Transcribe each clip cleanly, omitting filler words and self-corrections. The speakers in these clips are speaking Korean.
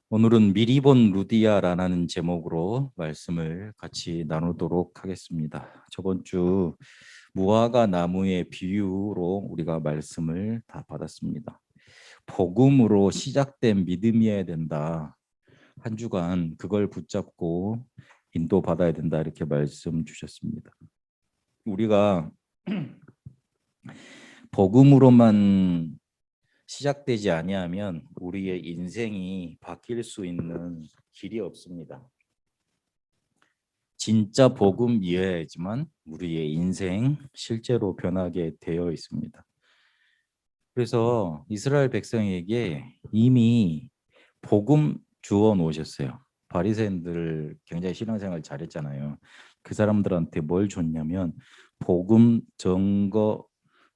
오늘은 미리 본 루디아라는 제목으로 말씀을 같이 나누도록 하겠습니다. 저번 주 무화과 나무의 비유로 우리가 말씀을 다 받았습니다. 복음으로 시작된 믿음이어야 된다. 한 주간 그걸 붙잡고 인도받아야 된다 이렇게 말씀 주셨습니다. 우리가 복음으로만 시작되지 아니하면 우리의 인생이 바뀔 수 있는 길이 없습니다. 진짜 복음이어야지만 우리의 인생 실제로 변하게 되어 있습니다. 그래서 이스라엘 백성에게 이미 복음 주어 놓으셨어요. 바리새인들 굉장히 신앙생활 잘했잖아요. 그 사람들한테 뭘 줬냐면 복음 증거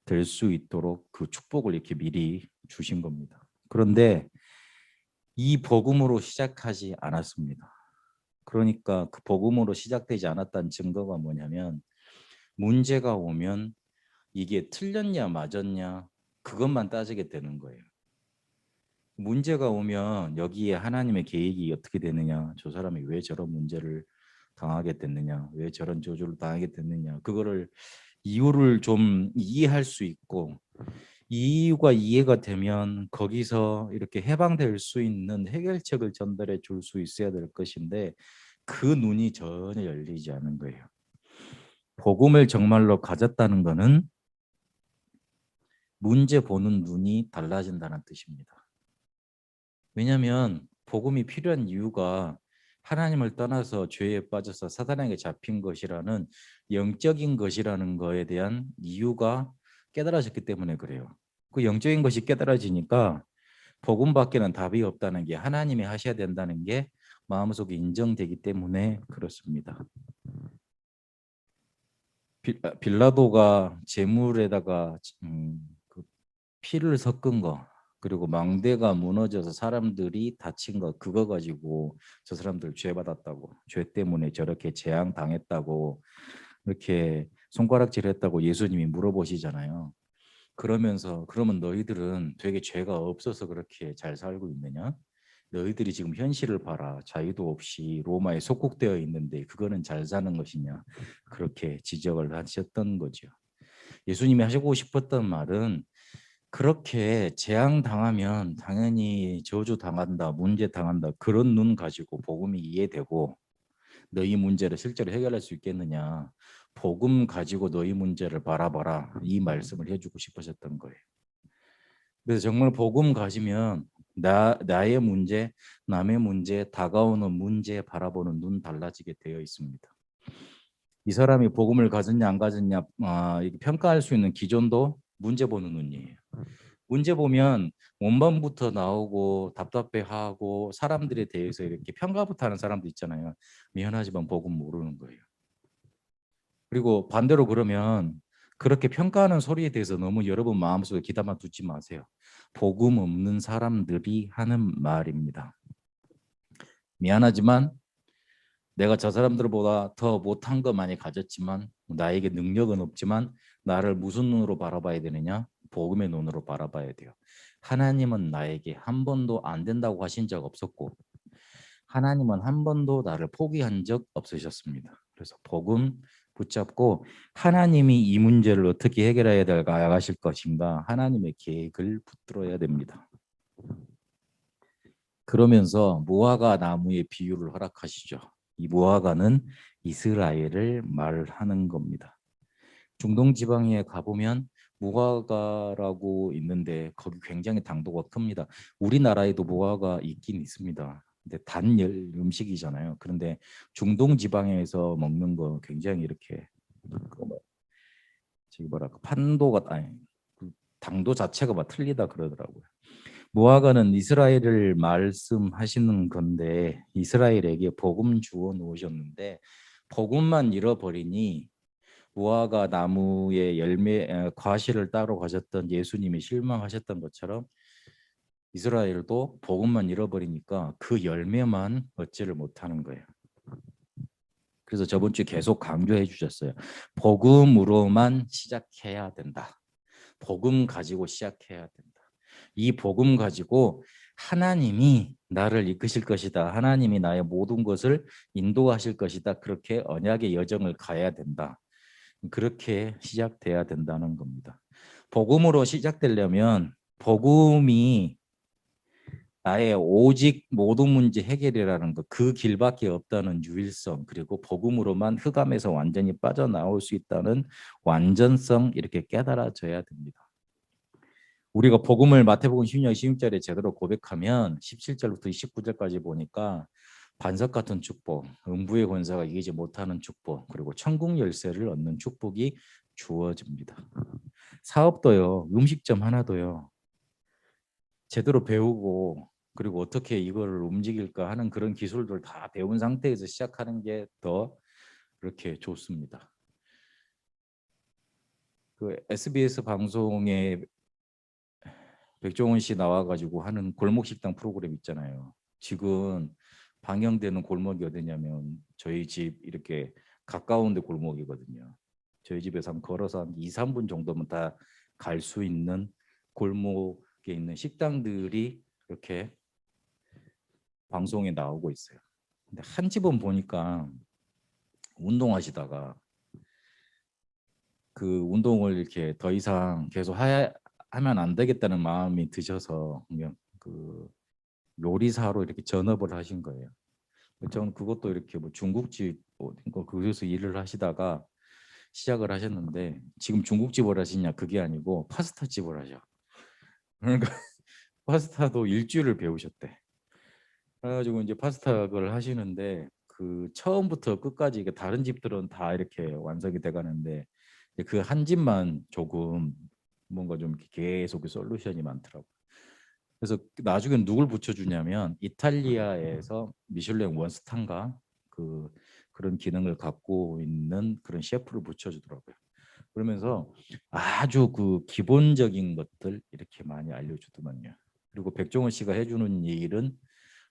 될 수 있도록 그 축복을 이렇게 미리 주신 겁니다. 그런데 이 복음으로 시작하지 않았습니다. 그러니까 그 복음으로 시작되지 않았다는 증거가 뭐냐면 문제가 오면 이게 틀렸냐 맞았냐 그것만 따지게 되는 거예요. 문제가 오면 여기에 하나님의 계획이 어떻게 되느냐, 저 사람이 왜 저런 문제를 당하게 됐느냐, 왜 저런 저주를 당하게 됐느냐, 그거를 이유를 좀 이해할 수 있고 이유가 이해가 되면 거기서 이렇게 해방될 수 있는 해결책을 전달해 줄 수 있어야 될 것인데 그 눈이 전혀 열리지 않은 거예요. 복음을 정말로 가졌다는 것은 문제 보는 눈이 달라진다는 뜻입니다. 왜냐하면 복음이 필요한 이유가 하나님을 떠나서 죄에 빠져서 사단에게 잡힌 것이라는 영적인 것이라는 거에 대한 이유가 깨달아졌기 때문에 그래요. 그 영적인 것이 깨달아지니까 복음밖에는 답이 없다는 게 하나님이 하셔야 된다는 게 마음속에 인정되기 때문에 그렇습니다. 빌라도가 제물에다가 그 피를 섞은 거 그리고 망대가 무너져서 사람들이 다친 거 그거 가지고 저 사람들 죄 받았다고 죄 때문에 저렇게 재앙 당했다고 이렇게 손가락질했다고 예수님이 물어보시잖아요. 그러면서 그러면 너희들은 되게 죄가 없어서 그렇게 잘 살고 있느냐? 너희들이 지금 현실을 봐라. 자유도 없이 로마에 속국되어 있는데 그거는 잘 사는 것이냐? 그렇게 지적을 하셨던 거죠. 예수님이 하시고 싶었던 말은 그렇게 재앙 당하면 당연히 저주 당한다, 문제 당한다 그런 눈 가지고 복음이 이해되고 너희 문제를 실제로 해결할 수 있겠느냐? 복음 가지고 너희 문제를 바라봐라 이 말씀을 해주고 싶으셨던 거예요. 그래서 정말 복음 가지면 나의 문제, 남의 문제, 다가오는 문제 바라보는 눈 달라지게 되어 있습니다. 이 사람이 복음을 가졌냐 안 가졌냐 평가할 수 있는 기준도 문제 보는 눈이에요. 문제 보면 원반부터 나오고 답답해하고 사람들에 대해서 이렇게 평가부터 하는 사람도 있잖아요. 미안하지만 복음 모르는 거예요. 그리고 반대로 그러면 그렇게 평가하는 소리에 대해서 너무 여러분 마음속에 기담아 두지 마세요. 복음 없는 사람들이 하는 말입니다. 미안하지만 내가 저 사람들보다 더 못한 거 많이 가졌지만 나에게 능력은 없지만 나를 무슨 눈으로 바라봐야 되느냐? 복음의 눈으로 바라봐야 돼요. 하나님은 나에게 한 번도 안 된다고 하신 적 없었고 하나님은 한 번도 나를 포기한 적 없으셨습니다. 그래서 복음 붙잡고 하나님이 이 문제를 어떻게 해결해야 될까 하실 것인가 하나님의 계획을 붙들어야 됩니다. 그러면서 무화과 나무의 비유를 허락하시죠. 이 무화과는 이스라엘을 말하는 겁니다. 중동 지방에 가보면 무화과라고 있는데 거기 굉장히 당도가 큽니다. 우리나라에도 무화과 있긴 있습니다. 근데 단 음식이잖아요. 그런데 중동 지방에서 먹는 거 굉장히 이렇게 저기 뭐랄까 판도가 아니 그 당도 자체가 막 틀리다 그러더라고요. 무화과는 이스라엘을 말씀하시는 건데 이스라엘에게 복음 주어 놓으셨는데 복음만 잃어버리니 무화과 나무의 열매 과실을 따러 가셨던 예수님이 실망하셨던 것처럼 이스라엘도 복음만 잃어버리니까 그 열매만 얻지를 못하는 거예요. 그래서 저번 주에 계속 강조해 주셨어요. 복음으로만 시작해야 된다. 복음 가지고 시작해야 된다. 이 복음 가지고 하나님이 나를 이끄실 것이다. 하나님이 나의 모든 것을 인도하실 것이다. 그렇게 언약의 여정을 가야 된다. 그렇게 시작돼야 된다는 겁니다. 복음으로 시작되려면 복음이 나의 오직 모든 문제 해결이라는 것, 그 길밖에 없다는 유일성, 그리고 복음으로만 흑암에서 완전히 빠져나올 수 있다는 완전성, 이렇게 깨달아져야 됩니다. 우리가 복음을 마태복음 12장 16절에 제대로 고백하면 17절부터 29절까지 보니까 반석 같은 축복, 음부의 권세가 이기지 못하는 축복, 그리고 천국 열쇠를 얻는 축복이 주어집니다. 사업도요, 음식점 하나도요, 제대로 배우고 그리고 어떻게 이거를 움직일까 하는 그런 기술들 다 배운 상태에서 시작하는 게 더 그렇게 좋습니다. 그 SBS 방송에 백종원 씨 나와가지고 하는 골목 식당 프로그램 있잖아요. 지금 방영되는 골목이 어디냐면 저희 집 이렇게 가까운데 골목이거든요. 저희 집에서 한 걸어서 한 2, 3분 정도면 다 갈 수 있는 골목에 있는 식당들이 이렇게 방송에 나오고 있어요. 근데 한 집은 보니까 운동하시다가 그 운동을 이렇게 더 이상 계속 하면 안 되겠다는 마음이 드셔서 그냥 그 요리사로 이렇게 전업을 하신 거예요. 저는 그것도 이렇게 뭐 중국집 그래서 일을 하시다가 시작을 하셨는데 지금 중국집을 하시냐 그게 아니고 파스타 집을 하셔. 그러니까 파스타도 일주일을 배우셨대. 그래가지고 이제 파스타 그걸 하시는데 그 처음부터 끝까지 이게 다른 집들은 다 이렇게 완성이 돼가는데 그 한 집만 조금 뭔가 좀 계속 솔루션이 많더라고. 그래서 나중에 누굴 붙여주냐면 이탈리아에서 미슐랭 원스타인가 그런 기능을 갖고 있는 그런 셰프를 붙여주더라고요. 그러면서 아주 그 기본적인 것들 이렇게 많이 알려주더만요. 그리고 백종원 씨가 해주는 일은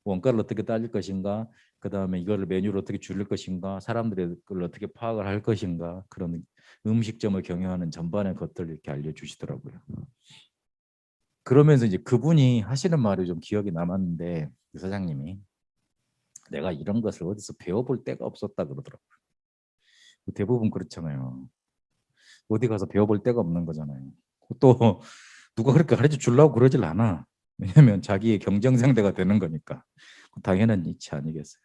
원가를 어떻게 따질 것인가, 그 다음에 이거를 메뉴를 어떻게 줄일 것인가, 사람들이 그걸 어떻게 파악을 할 것인가, 그런 음식점을 경영하는 전반의 것들을 이렇게 알려주시더라고요. 그러면서 이제 그분이 하시는 말이 좀 기억이 남았는데 그 사장님이 내가 이런 것을 어디서 배워볼 데가 없었다 그러더라고요. 대부분 그렇잖아요. 어디 가서 배워볼 데가 없는 거잖아요. 또 누가 그렇게 가르쳐 주려고 그러질 않아. 왜냐하면 자기의 경쟁 상대가 되는 거니까. 당연한 이치 아니겠어요.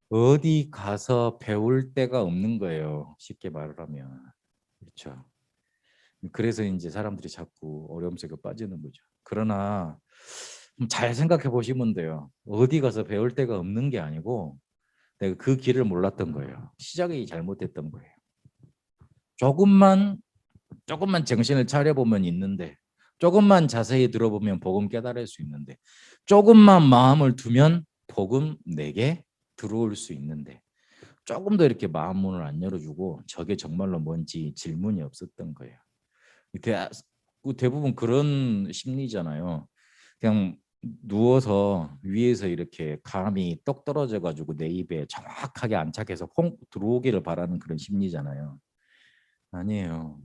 어디 가서 배울 데가 없는 거예요. 쉽게 말을 하면. 그렇죠. 그래서 이제 사람들이 자꾸 어려움 속에 빠지는 거죠. 그러나 잘 생각해 보시면 돼요. 어디 가서 배울 데가 없는 게 아니고 내가 그 길을 몰랐던 거예요. 시작이 잘못됐던 거예요. 조금만 정신을 차려보면 있는데 조금만 자세히 들어보면 복음 깨달을 수 있는데 조금만 마음을 두면 복음 내게 들어올 수 있는데 조금 더 이렇게 마음 문을 안 열어주고 저게 정말로 뭔지 질문이 없었던 거예요. 대부분 그런 심리잖아요. 그냥 누워서 위에서 이렇게 감이 똑 떨어져 가지고 내 입에 정확하게 안착해서 퐁 들어오기를 바라는 그런 심리잖아요. 아니에요.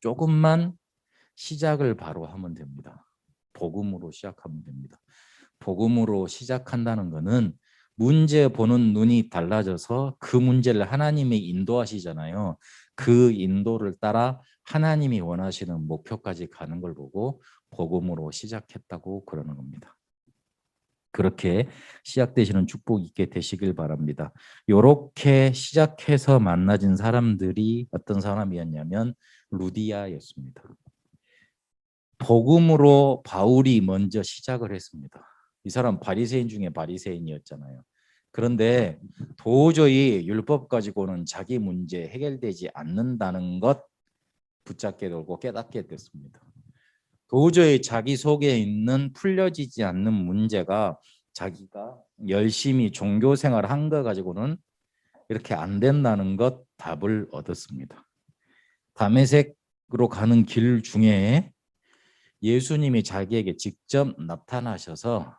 조금만 시작을 바로 하면 됩니다. 복음으로 시작하면 됩니다. 복음으로 시작한다는 것은 문제 보는 눈이 달라져서 그 문제를 하나님이 인도하시잖아요. 그 인도를 따라 하나님이 원하시는 목표까지 가는 걸 보고 복음으로 시작했다고 그러는 겁니다. 그렇게 시작되시는 축복 있게 되시길 바랍니다. 이렇게 시작해서 만나진 사람들이 어떤 사람이었냐면 루디아였습니다. 복음으로 바울이 먼저 시작을 했습니다. 이 사람 바리새인 중에 바리새인이었잖아요. 그런데 도저히 율법 가지고는 자기 문제 해결되지 않는다는 것 붙잡게 되고 깨닫게 됐습니다. 도저히 자기 속에 있는 풀려지지 않는 문제가 자기가 열심히 종교 생활을 한 거 가지고는 이렇게 안 된다는 것 답을 얻었습니다. 다메섹으로 가는 길 중에 예수님이 자기에게 직접 나타나셔서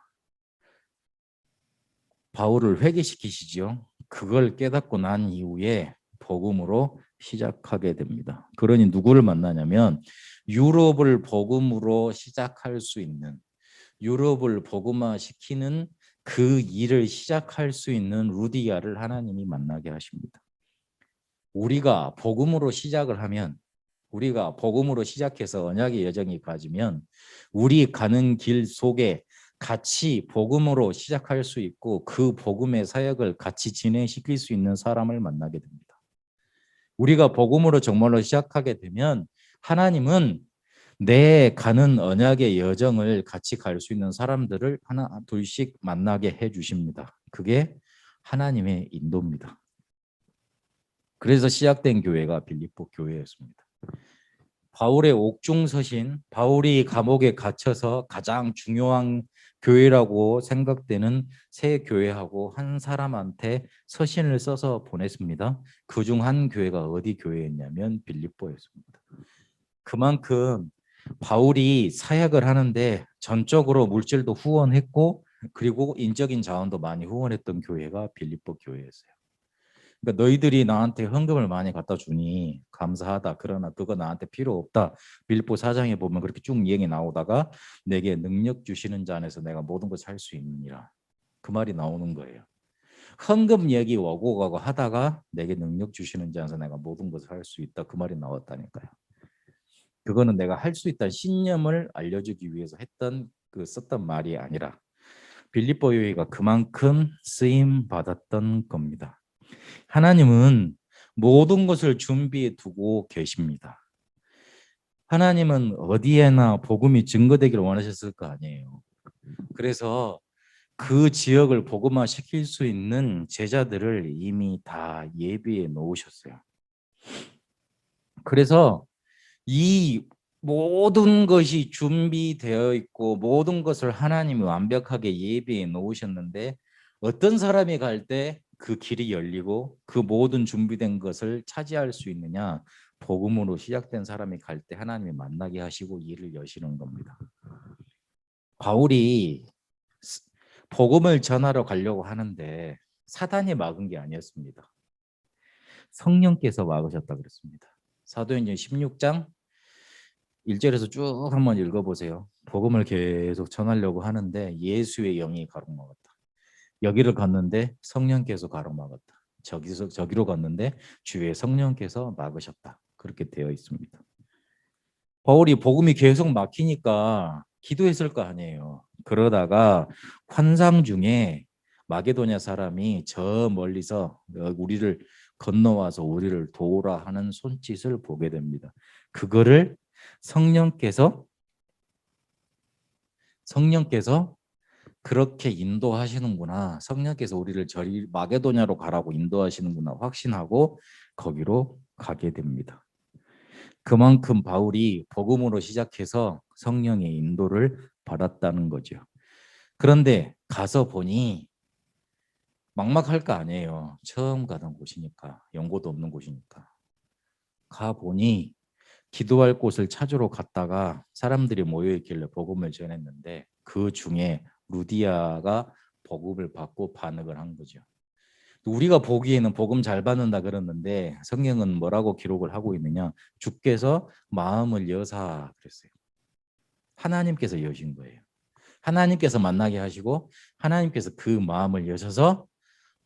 바울을 회개시키시죠. 그걸 깨닫고 난 이후에 복음으로 시작하게 됩니다. 그러니 누구를 만나냐면 유럽을 복음으로 시작할 수 있는 유럽을 복음화 시키는 그 일을 시작할 수 있는 루디아를 하나님이 만나게 하십니다. 우리가 복음으로 시작을 하면, 우리가 복음으로 시작해서 언약의 여정이 가지면 우리 가는 길 속에 같이 복음으로 시작할 수 있고 그 복음의 사역을 같이 진행시킬 수 있는 사람을 만나게 됩니다. 우리가 복음으로 정말로 시작하게 되면 하나님은 내 가는 언약의 여정을 같이 갈 수 있는 사람들을 하나 둘씩 만나게 해 주십니다. 그게 하나님의 인도입니다. 그래서 시작된 교회가 빌립보 교회였습니다. 바울의 옥중서신, 바울이 감옥에 갇혀서 가장 중요한 교회라고 생각되는 새 교회하고 한 사람한테 서신을 써서 보냈습니다. 그중 한 교회가 어디 교회였냐면 빌립보였습니다. 그만큼 바울이 사역을 하는데 전적으로 물질도 후원했고 그리고 인적인 자원도 많이 후원했던 교회가 빌립보 교회였어요. 그러니까 너희들이 나한테 헌금을 많이 갖다 주니 감사하다. 그러나 그거 나한테 필요 없다. 빌립보 4장에 보면 그렇게 쭉 얘기 나오다가 내게 능력 주시는 자 안에서 내가 모든 걸 살 수 있느니라. 그 말이 나오는 거예요. 헌금 얘기 오고 가고 하다가 내게 능력 주시는 자 안에서 내가 모든 것을 할 수 있다. 그 말이 나왔다니까요. 그거는 내가 할 수 있다는 신념을 알려주기 위해서 했던 썼던 말이 아니라 빌립보 교회가 그만큼 쓰임 받았던 겁니다. 하나님은 모든 것을 준비해 두고 계십니다. 하나님은 어디에나 복음이 증거되기를 원하셨을 거 아니에요. 그래서 그 지역을 복음화 시킬 수 있는 제자들을 이미 다 예비해 놓으셨어요. 그래서 이 모든 것이 준비되어 있고 모든 것을 하나님이 완벽하게 예비해 놓으셨는데 어떤 사람이 갈 때 그 길이 열리고 그 모든 준비된 것을 차지할 수 있느냐? 복음으로 시작된 사람이 갈 때 하나님이 만나게 하시고 일을 여시는 겁니다. 바울이 복음을 전하러 가려고 하는데 사단이 막은 게 아니었습니다. 성령께서 막으셨다 그랬습니다. 사도행전 16장 1절에서 쭉 한번 읽어보세요. 복음을 계속 전하려고 하는데 예수의 영이 가로막았다. 여기를 갔는데 성령께서 가로막았다. 저기로 갔는데 주의 성령께서 막으셨다. 그렇게 되어 있습니다. 바울이 복음이 계속 막히니까 기도했을 거 아니에요. 그러다가 환상 중에 마게도냐 사람이 저 멀리서 우리를 건너와서 우리를 도우라 하는 손짓을 보게 됩니다. 그거를 성령께서 그렇게 인도하시는구나. 성령께서 우리를 저리 마게도냐로 가라고 인도하시는구나 확신하고 거기로 가게 됩니다. 그만큼 바울이 복음으로 시작해서 성령의 인도를 받았다는 거죠. 그런데 가서 보니 막막할 거 아니에요. 처음 가던 곳이니까, 연고도 없는 곳이니까. 가 보니 기도할 곳을 찾으러 갔다가 사람들이 모여 있길래 복음을 전했는데 그 중에 루디아가 복음을 받고 반응을 한 거죠. 우리가 보기에는 복음 잘 받는다 그랬는데 성경은 뭐라고 기록을 하고 있느냐? 주께서 마음을 여사 그랬어요. 하나님께서 여신 거예요. 하나님께서 만나게 하시고 하나님께서 그 마음을 여셔서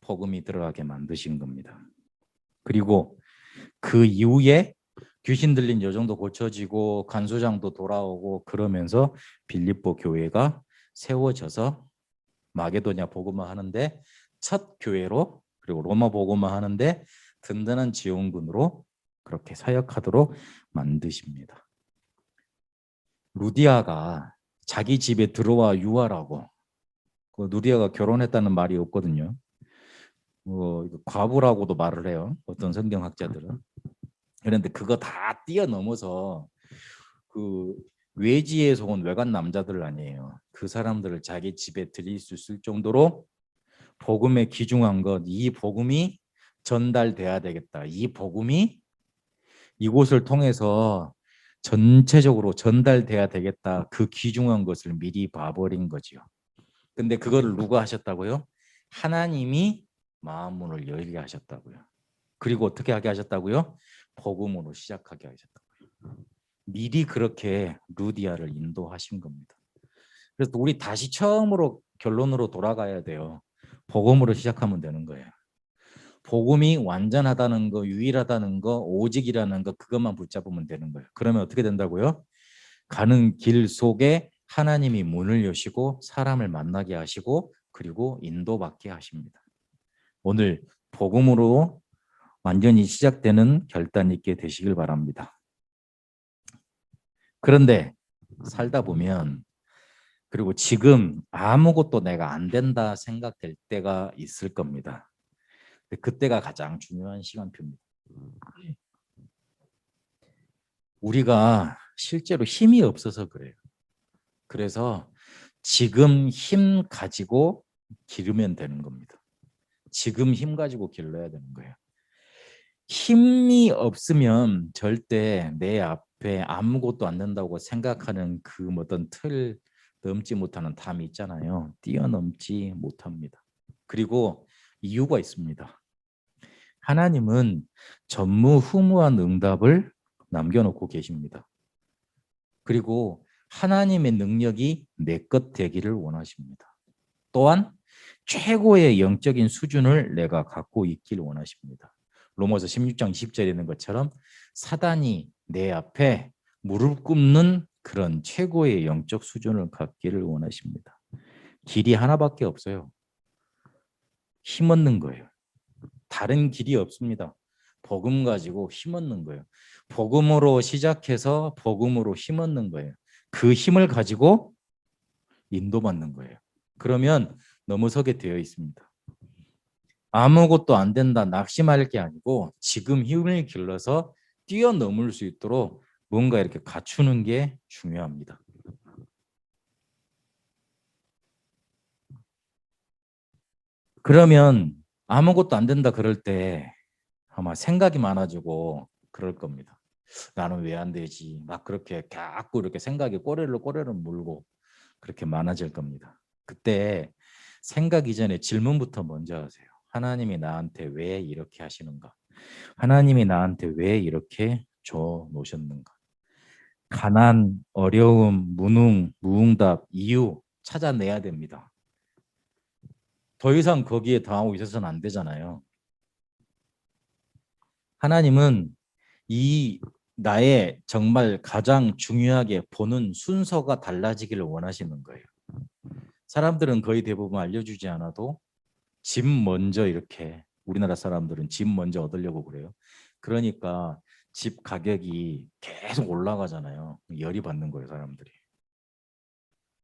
복음이 들어가게 만드신 겁니다. 그리고 그 이후에 귀신 들린 여정도 고쳐지고 간수장도 돌아오고 그러면서 빌립보 교회가 세워져서 마게도냐 복음화 하는데 첫 교회로 그리고 로마 복음화 하는데 든든한 지원군으로 그렇게 사역하도록 만드십니다. 루디아가 자기 집에 들어와 유하라고 루디아가 결혼했다는 말이 없거든요. 과부라고도 말을 해요. 어떤 성경학자들은. 그런데 그거 다 뛰어넘어서 그 외지에서 온 외간 남자들 아니에요. 그 사람들을 자기 집에 들일 수 있을 정도로 복음에 귀중한 것, 이 복음이 전달돼야 되겠다. 이 복음이 이곳을 통해서 전체적으로 전달돼야 되겠다. 그 귀중한 것을 미리 봐버린 거죠. 근데 그거를 누가 하셨다고요? 하나님이 마음문을 열게 하셨다고요. 그리고 어떻게 하게 하셨다고요? 복음으로 시작하게 하셨다고요. 미리 그렇게 루디아를 인도하신 겁니다. 그래서 우리 다시 처음으로 결론으로 돌아가야 돼요. 복음으로 시작하면 되는 거예요. 복음이 완전하다는 거, 유일하다는 거, 오직이라는 거 그것만 붙잡으면 되는 거예요. 그러면 어떻게 된다고요? 가는 길 속에 하나님이 문을 여시고 사람을 만나게 하시고 그리고 인도받게 하십니다. 오늘 복음으로 완전히 시작되는 결단 있게 되시길 바랍니다. 그런데 살다 보면 그리고 지금 아무것도 내가 안 된다 생각될 때가 있을 겁니다. 그때가 가장 중요한 시간표입니다. 우리가 실제로 힘이 없어서 그래요. 그래서 지금 힘 가지고 기르면 되는 겁니다. 지금 힘 가지고 길러야 되는 거예요. 힘이 없으면 절대 내 앞에 아무것도 안 된다고 생각하는 그 어떤 틀 넘지 못하는 담이 있잖아요. 뛰어넘지 못합니다. 그리고 이유가 있습니다. 하나님은 전무후무한 응답을 남겨놓고 계십니다. 그리고 하나님의 능력이 내 것 되기를 원하십니다. 또한 최고의 영적인 수준을 내가 갖고 있길 원하십니다. 로마서 16장 20절에 있는 것처럼 사단이 내 앞에 무릎 꿇는 그런 최고의 영적 수준을 갖기를 원하십니다. 길이 하나밖에 없어요. 힘 얻는 거예요. 다른 길이 없습니다. 복음 가지고 힘 얻는 거예요. 복음으로 시작해서 복음으로 힘 얻는 거예요. 그 힘을 가지고 인도받는 거예요. 그러면 넘어서게 되어 있습니다. 아무것도 안 된다 낙심할 게 아니고 지금 힘을 길러서 뛰어넘을 수 있도록 뭔가 이렇게 갖추는 게 중요합니다. 그러면 아무것도 안 된다 그럴 때 아마 생각이 많아지고 그럴 겁니다. 나는 왜 안 되지? 막 그렇게 자꾸 이렇게 생각이 꼬리를 물고 그렇게 많아질 겁니다. 그때 생각 이전에 질문부터 먼저 하세요. 하나님이 나한테 왜 이렇게 하시는가? 하나님이 나한테 왜 이렇게 줘 놓으셨는가? 가난, 어려움, 무능, 무응답, 이유 찾아내야 됩니다. 더 이상 거기에 당하고 있어서는 안 되잖아요. 하나님은 이 나의 정말 가장 중요하게 보는 순서가 달라지기를 원하시는 거예요. 사람들은 거의 대부분 알려주지 않아도 집 먼저 이렇게 우리나라 사람들은 집 먼저 얻으려고 그래요. 그러니까 집 가격이 계속 올라가잖아요. 열이 받는 거예요, 사람들이.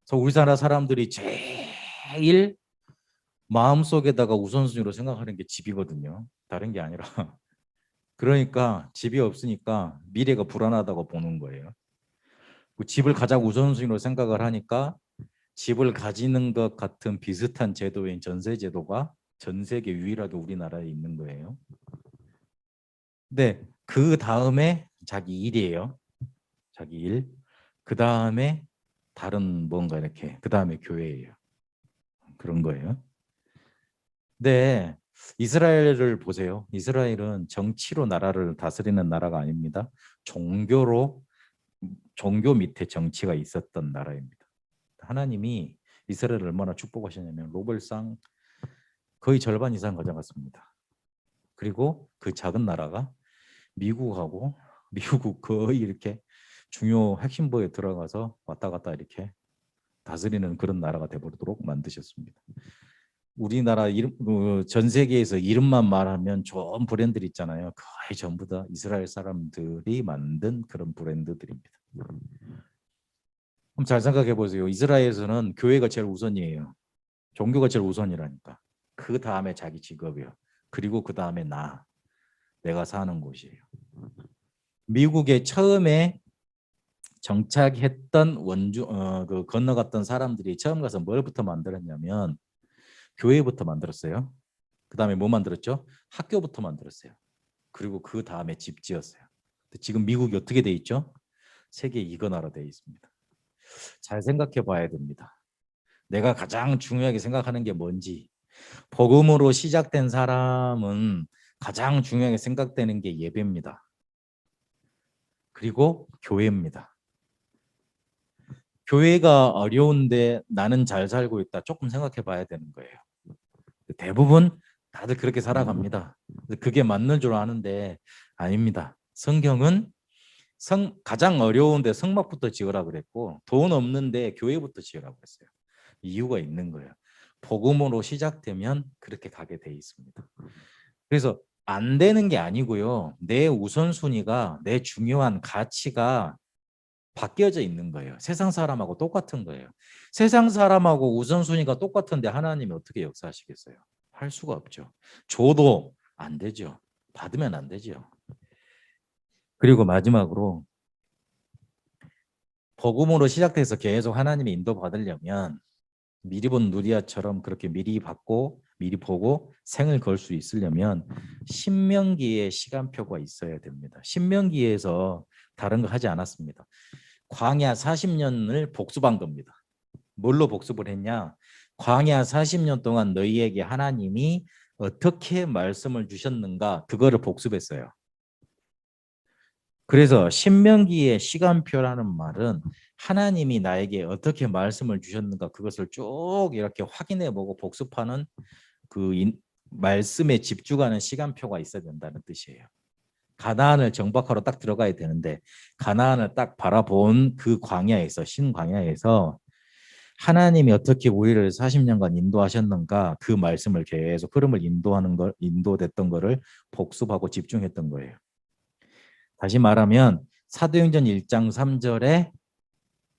그래서 우리나라 사람들이 제일 마음속에다가 우선순위로 생각하는 게 집이거든요. 다른 게 아니라. 그러니까 집이 없으니까 미래가 불안하다고 보는 거예요. 그 집을 가장 우선순위로 생각을 하니까 집을 가지는 것 같은 비슷한 제도인 전세 제도가 전 세계 유일하게 우리나라에 있는 거예요. 근데 그 다음에 자기 일이에요. 자기 일. 그 다음에 다른 뭔가 이렇게. 그 다음에 교회예요. 그런 거예요. 네, 이스라엘을 보세요. 이스라엘은 정치로 나라를 다스리는 나라가 아닙니다. 종교로 종교 밑에 정치가 있었던 나라입니다. 하나님이 이스라엘을 얼마나 축복하셨냐면 노벨상 거의 절반 이상 가져갔습니다. 그리고 그 작은 나라가 미국하고 미국 거의 이렇게 중요 핵심부에 들어가서 왔다 갔다 이렇게 다스리는 그런 나라가 되버리도록 만드셨습니다. 우리나라 이름, 전 세계에서 이름만 말하면 좋은 브랜드들 있잖아요. 거의 전부 다 이스라엘 사람들이 만든 그런 브랜드들입니다. 그럼 잘 생각해 보세요. 이스라엘에서는 교회가 제일 우선이에요. 종교가 제일 우선이라니까. 그 다음에 자기 직업이요. 그리고 그 다음에 내가 사는 곳이에요. 미국에 처음에 정착했던 그 건너갔던 사람들이 처음 가서 뭘부터 만들었냐면 교회부터 만들었어요. 그 다음에 뭐 만들었죠? 학교부터 만들었어요. 그리고 그 다음에 집 지었어요. 지금 미국이 어떻게 돼 있죠? 세계 2거 나라 돼 있습니다. 잘 생각해 봐야 됩니다. 내가 가장 중요하게 생각하는 게 뭔지. 복음으로 시작된 사람은 가장 중요하게 생각되는 게 예배입니다. 그리고 교회입니다. 교회가 어려운데 나는 잘 살고 있다. 조금 생각해 봐야 되는 거예요. 대부분 다들 그렇게 살아갑니다. 그게 맞는 줄 아는데 아닙니다. 성경은 가장 어려운데 성막부터 지으라 그랬고 돈 없는데 교회부터 지으라고 했어요. 이유가 있는 거예요. 복음으로 시작되면 그렇게 가게 돼 있습니다. 그래서 안 되는 게 아니고요. 내 우선순위가 내 중요한 가치가 바뀌어져 있는 거예요. 세상 사람하고 똑같은 거예요. 세상 사람하고 우선순위가 똑같은데 하나님이 어떻게 역사하시겠어요? 할 수가 없죠. 줘도 안 되죠. 받으면 안 되죠. 그리고 마지막으로 복음으로 시작돼서 계속 하나님의 인도 받으려면 미리 본 누리아처럼 그렇게 미리 받고 미리 보고 생을 걸 수 있으려면 신명기의 시간표가 있어야 됩니다. 신명기에서 다른 거 하지 않았습니다. 광야 40년을 복습한 겁니다. 뭘로 복습을 했냐? 광야 40년 동안 너희에게 하나님이 어떻게 말씀을 주셨는가 그거를 복습했어요. 그래서 신명기의 시간표라는 말은 하나님이 나에게 어떻게 말씀을 주셨는가 그것을 쭉 이렇게 확인해보고 복습하는 그 말씀에 집중하는 시간표가 있어야 된다는 뜻이에요. 가나안을 정박하러 딱 들어가야 되는데 가나안을 딱 바라본 그 광야에서 신광야에서 하나님이 어떻게 우리를 40년간 인도하셨는가 그 말씀을 계속 흐름을 인도됐던 거를 복습하고 집중했던 거예요. 다시 말하면 사도행전 1장 3절에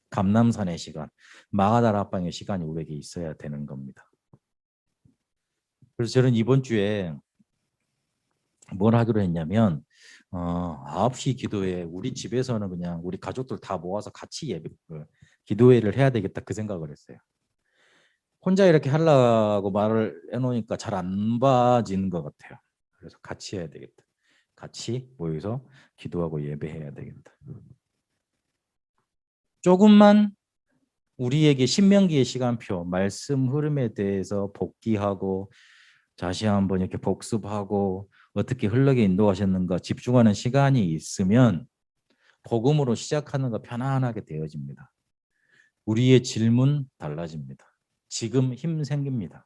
감람산의 시간, 마가다라 합방의 시간이 우리에게 있어야 되는 겁니다. 그래서 저는 이번 주에 뭘 하기로 했냐면 9시 기도회 우리 집에서는 그냥 우리 가족들 다 모아서 같이 기도회를 해야 되겠다 그 생각을 했어요. 혼자 이렇게 하려고 말을 해놓으니까 잘 안 봐지는 것 같아요. 그래서 같이 해야 되겠다. 같이 모여서 기도하고 예배해야 되겠다. 조금만 우리에게 신명기의 시간표, 말씀 흐름에 대해서 복기하고 다시 한번 이렇게 복습하고 어떻게 흘러게 인도하셨는가 집중하는 시간이 있으면 복음으로 시작하는 거 편안하게 되어집니다. 우리의 질문 달라집니다. 지금 힘 생깁니다.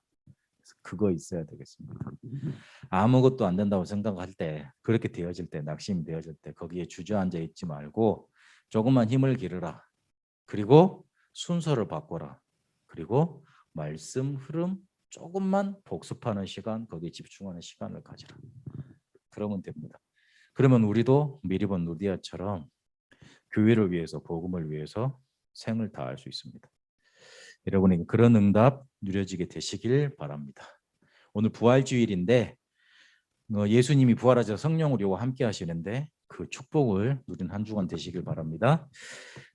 그거 있어야 되겠습니다. 아무것도 안 된다고 생각할 때 그렇게 되어질 때 낙심이 되어질 때 거기에 주저앉아 있지 말고 조금만 힘을 기르라. 그리고 순서를 바꿔라. 그리고 말씀 흐름 조금만 복습하는 시간 거기에 집중하는 시간을 가지라. 그러면 됩니다. 그러면 우리도 미리 본 누디아처럼 교회를 위해서 복음을 위해서 생을 다할 수 있습니다. 여러분에게 그런 응답 누려지게 되시길 바랍니다. 오늘 부활주일인데 예수님이 부활하셔서 성령으로 함께 하시는데 그 축복을 누린 한 주간 되시길 바랍니다.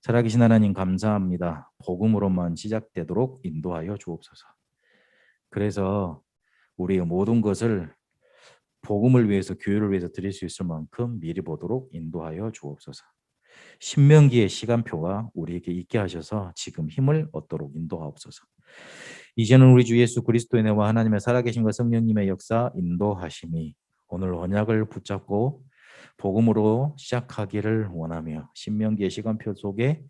살아계신 하나님 감사합니다. 복음으로만 시작되도록 인도하여 주옵소서. 그래서 우리의 모든 것을 복음을 위해서 교회를 위해서 드릴 수 있을 만큼 미리 보도록 인도하여 주옵소서. 신명기의 시간표가 우리에게 있게 하셔서 지금 힘을 얻도록 인도하옵소서. 이제는 우리 주 예수 그리스도의 은혜와 하나님의 살아계심과 성령님의 역사 인도하심이 오늘 언약을 붙잡고 복음으로 시작하기를 원하며 신명기의 시간표 속에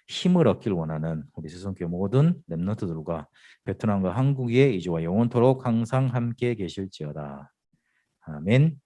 힘을 얻길 원하는 우리 세상교회 모든 렘넌트들과 베트남과 한국의 이제와 영원토록 항상 함께 계실지어다. 아멘.